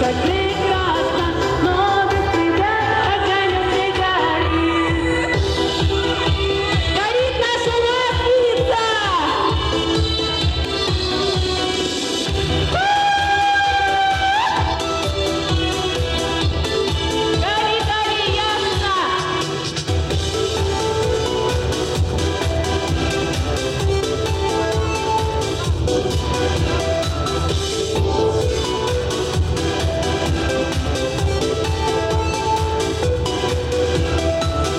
так прекрасно, но без тебя огонек не горит. Горит наша лапица! Гори, гори, ясно!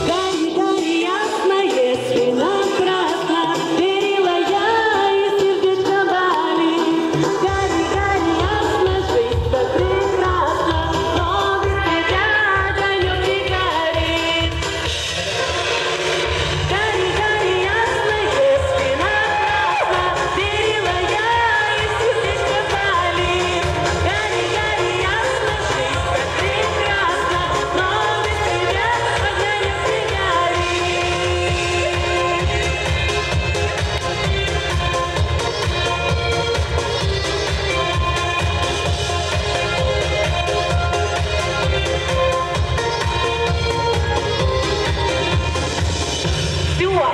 Гори, гори, ясно, если напрасно верила я, и сердечно болит. Гори, гори, ясно, жизнь так прекрасна, но без тебя огонек не горит. Гори, гори, ясно, если напрасно верила я, и сердечно болит. Гори, гори, ясно, жизнь так прекрасна, но без тебя огонек не горит. Все,